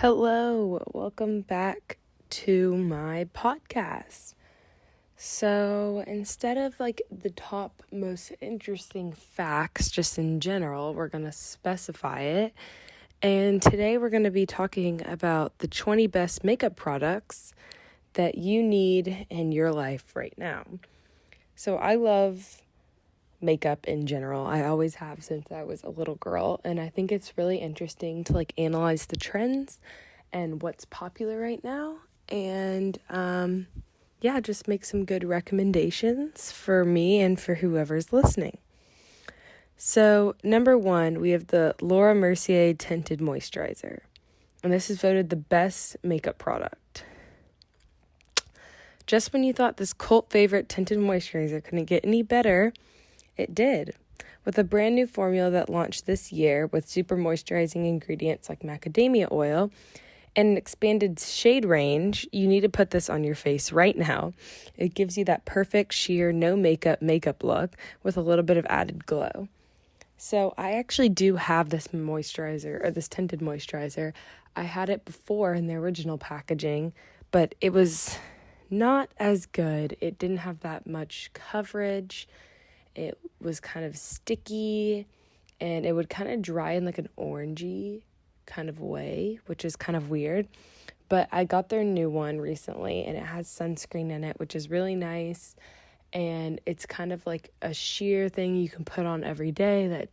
Hello, welcome back to my podcast. So instead of the top most interesting facts just in general, we're going to specify it. And today we're going to be talking about the 20 best makeup products that you need in your life right now. So I love makeup in general. I always have since I was a little girl, and I think it's really interesting to analyze the trends and what's popular right now, and just make some good recommendations for me and for whoever's listening. So number 1, we have the Laura Mercier Tinted Moisturizer, and this is voted the best makeup product. Just when you thought this cult favorite tinted moisturizer couldn't get any better, it did. With a brand new formula that launched this year with super moisturizing ingredients like macadamia oil and an expanded shade range, you need to put this on your face right now. It gives you that perfect sheer no makeup look with a little bit of added glow. So I actually do have this moisturizer, or this tinted moisturizer. I had it before in the original packaging, but it was not as good. It didn't have that much coverage. It was kind of sticky, and it would kind of dry in an orangey kind of way, which is kind of weird. But I got their new one recently, and it has sunscreen in it, which is really nice. And it's kind of like a sheer thing you can put on every day that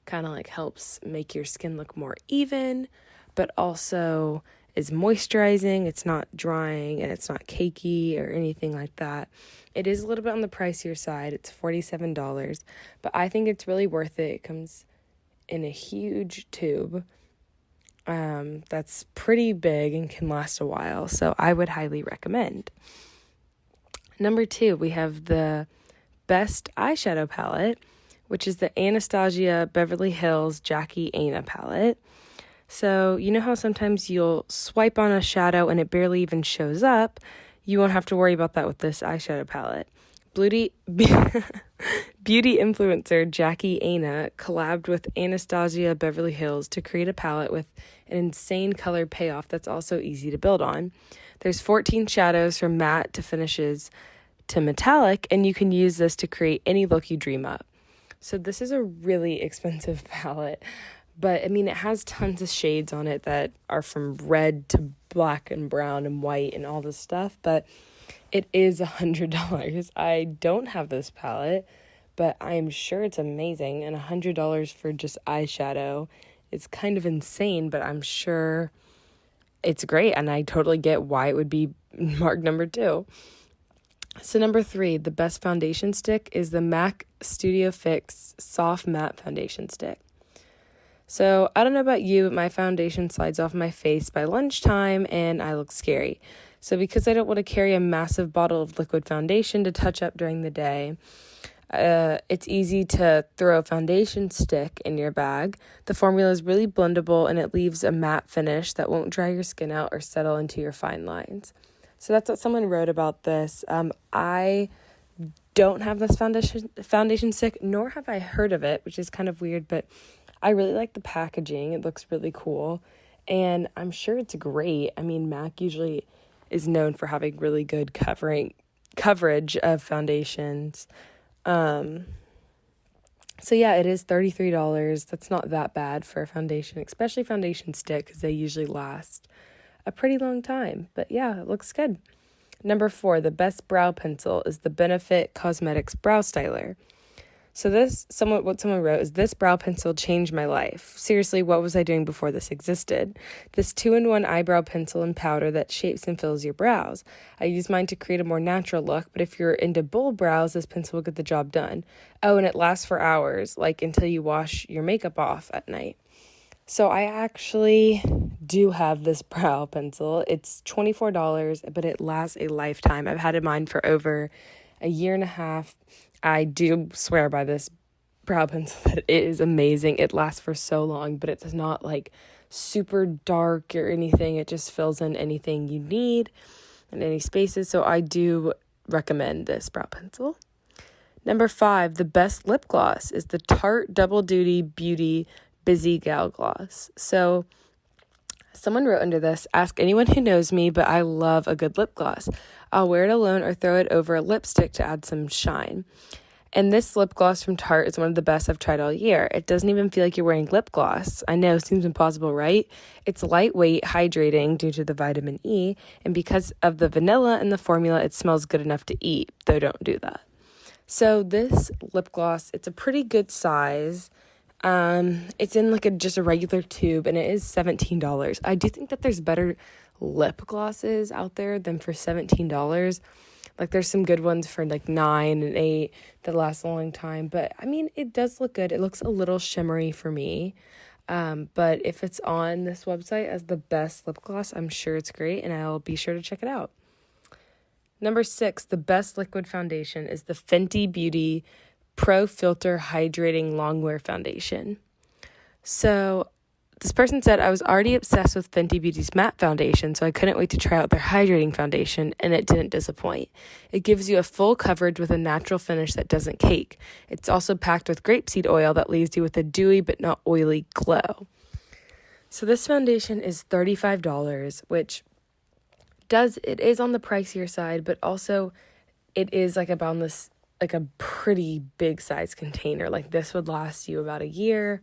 kind of helps make your skin look more even, but also is moisturizing. It's not drying, and it's not cakey or anything like that. It is a little bit on the pricier side. It's $47, but I think it's really worth it. It comes in a huge tube that's pretty big and can last a while, so I would highly recommend. Number 2, we have the best eyeshadow palette, which is the Anastasia Beverly Hills Jackie Aina palette. So you know how sometimes you'll swipe on a shadow and it barely even shows up? You won't have to worry about that with this eyeshadow palette. Beauty influencer Jackie Aina collabed with Anastasia Beverly Hills to create a palette with an insane color payoff that's also easy to build on. There's 14 shadows from matte to finishes to metallic, and you can use this to create any look you dream up. So this is a really expensive palette, but it has tons of shades on it that are from red to black and brown and white and all this stuff, but it is $100. I don't have this palette, but I'm sure it's amazing, and $100 for just eyeshadow is kind of insane, but I'm sure it's great, and I totally get why it would be marked number 2. So number 3, the best foundation stick is the MAC Studio Fix Soft Matte Foundation Stick. So I don't know about you, but my foundation slides off my face by lunchtime and I look scary. So because I don't want to carry a massive bottle of liquid foundation to touch up during the day, it's easy to throw a foundation stick in your bag. The formula is really blendable, and it leaves a matte finish that won't dry your skin out or settle into your fine lines. So that's what someone wrote about this. I don't have this foundation stick, nor have I heard of it, which is kind of weird, but I really like the packaging. It looks really cool, and I'm sure it's great. MAC usually is known for having really good coverage of foundations. So yeah, it is $33. That's not that bad for a foundation, especially foundation stick, because they usually last a pretty long time. But yeah, it looks good. Number 4, the best brow pencil is the Benefit Cosmetics Brow Styler. So what someone wrote is, this brow pencil changed my life. Seriously, what was I doing before this existed? This 2-in-1 eyebrow pencil and powder that shapes and fills your brows. I use mine to create a more natural look, but if you're into bold brows, this pencil will get the job done. Oh, and it lasts for hours, until you wash your makeup off at night. So I actually do have this brow pencil. It's $24, but it lasts a lifetime. I've had it mine for over a year and a half. I do swear by this brow pencil that it is amazing. It lasts for so long, but it's not super dark or anything. It just fills in anything you need in any spaces. So I do recommend this brow pencil. Number 5, the best lip gloss is the Tarte Double Duty Beauty Busy Gal Gloss. So Someone wrote under this, ask anyone who knows me, but I love a good lip gloss. I'll wear it alone or throw it over a lipstick to add some shine. And this lip gloss from Tarte is one of the best I've tried all year. It doesn't even feel like you're wearing lip gloss. I know, seems impossible, right? It's lightweight, hydrating due to the vitamin E, and because of the vanilla in the formula, it smells good enough to eat, though don't do that. So this lip gloss, it's a pretty good size. It's in like just a regular tube, and it is $17. I do think that there's better lip glosses out there than for $17. Like there's some good ones for like $9 and $8 that last a long time, but I mean, it does look good. It looks a little shimmery for me. But if it's on this website as the best lip gloss, I'm sure it's great, and I'll be sure to check it out. Number 6, the best liquid foundation is the Fenty Beauty Pro Filter Hydrating Longwear Foundation. So this person said, I was already obsessed with Fenty Beauty's matte foundation, so I couldn't wait to try out their hydrating foundation, and it didn't disappoint. It gives you a full coverage with a natural finish that doesn't cake. It's also packed with grapeseed oil that leaves you with a dewy but not oily glow. So this foundation is $35, which it is on the pricier side, but also it is like about this, like a pretty big size container. Like this would last you about a year,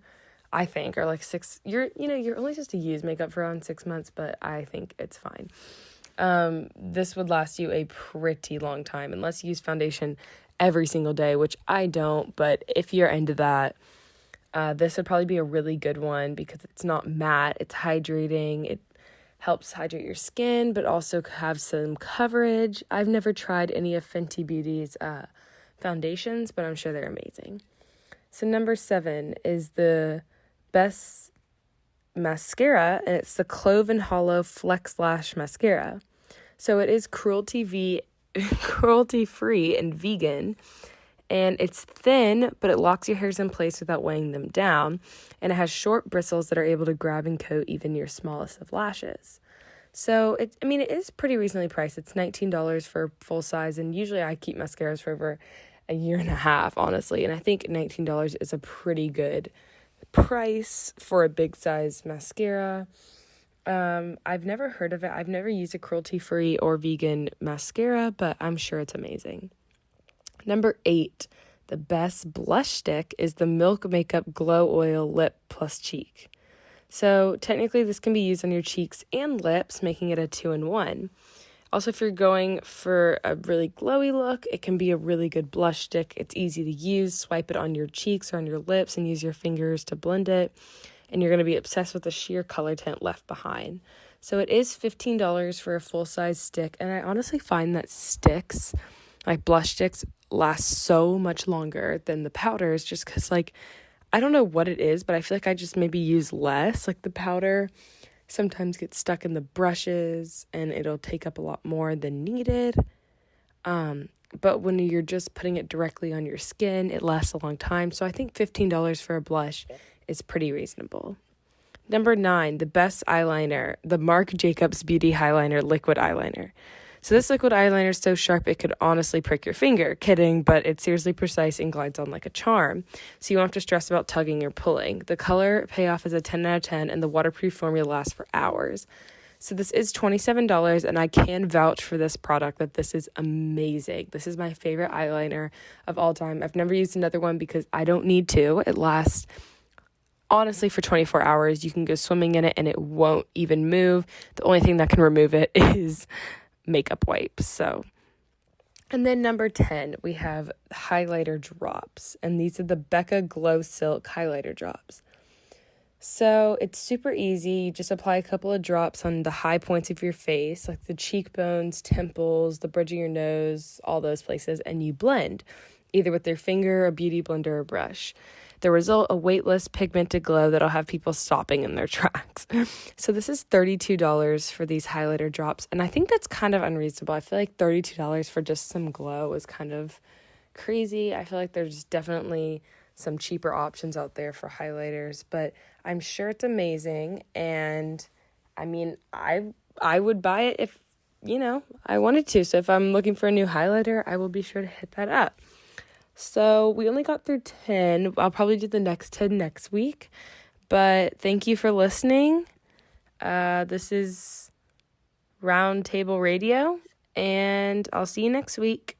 I think, or like 6. You're only supposed to use makeup for around 6 months, but I think it's fine. This would last you a pretty long time unless you use foundation every single day, which I don't. But if you're into that, this would probably be a really good one because it's not matte. It's hydrating. It helps hydrate your skin, but also have some coverage. I've never tried any of Fenty Beauty's foundations, but I'm sure they're amazing. So number 7 is the best mascara, and it's the Clove and Hollow Flex Lash Mascara. So it is cruelty-free and vegan, and it's thin, but it locks your hairs in place without weighing them down, and it has short bristles that are able to grab and coat even your smallest of lashes. So it is pretty reasonably priced. It's $19 for full size, and usually I keep mascaras for over a year and a half, honestly, and I think $19 is a pretty good price for a big size mascara. I've never heard of it. I've never used a cruelty-free or vegan mascara, but I'm sure it's amazing. Number 8, the best blush stick is the Milk Makeup Glow Oil Lip Plus Cheek. So technically this can be used on your cheeks and lips, making it a 2-in-1. Also, if you're going for a really glowy look, it can be a really good blush stick. It's easy to use. Swipe it on your cheeks or on your lips and use your fingers to blend it. And you're going to be obsessed with the sheer color tint left behind. So it is $15 for a full-size stick. And I honestly find that sticks, like blush sticks, last so much longer than the powders just because, like, I don't know what it is, but I feel like I just maybe use less. Like the powder sometimes gets stuck in the brushes and it'll take up a lot more than needed. But when you're just putting it directly on your skin, it lasts a long time. So I think $15 for a blush is pretty reasonable. Number 9, the best eyeliner, the Marc Jacobs Beauty Highliner Liquid Eyeliner. So this liquid eyeliner is so sharp it could honestly prick your finger. Kidding, but it's seriously precise and glides on like a charm. So you won't have to stress about tugging or pulling. The color payoff is a 10 out of 10, and the waterproof formula lasts for hours. So this is $27, and I can vouch for this product that this is amazing. This is my favorite eyeliner of all time. I've never used another one because I don't need to. It lasts honestly for 24 hours. You can go swimming in it and it won't even move. The only thing that can remove it is makeup wipes. So, and then number 10, we have highlighter drops, and these are the Becca Glow Silk highlighter drops. So it's super easy. You just apply a couple of drops on the high points of your face, like the cheekbones, temples, the bridge of your nose, all those places, and you blend either with your finger, a beauty blender, or brush. The result, a weightless pigmented glow that'll have people stopping in their tracks. So this is $32 for these highlighter drops, and I think that's kind of unreasonable. I feel like $32 for just some glow is kind of crazy. I feel like there's definitely some cheaper options out there for highlighters, but I'm sure it's amazing, and I mean, I would buy it if, I wanted to. So if I'm looking for a new highlighter, I will be sure to hit that up. So we only got through 10. I'll probably do the next 10 next week. But thank you for listening. This is Round Table Radio, and I'll see you next week.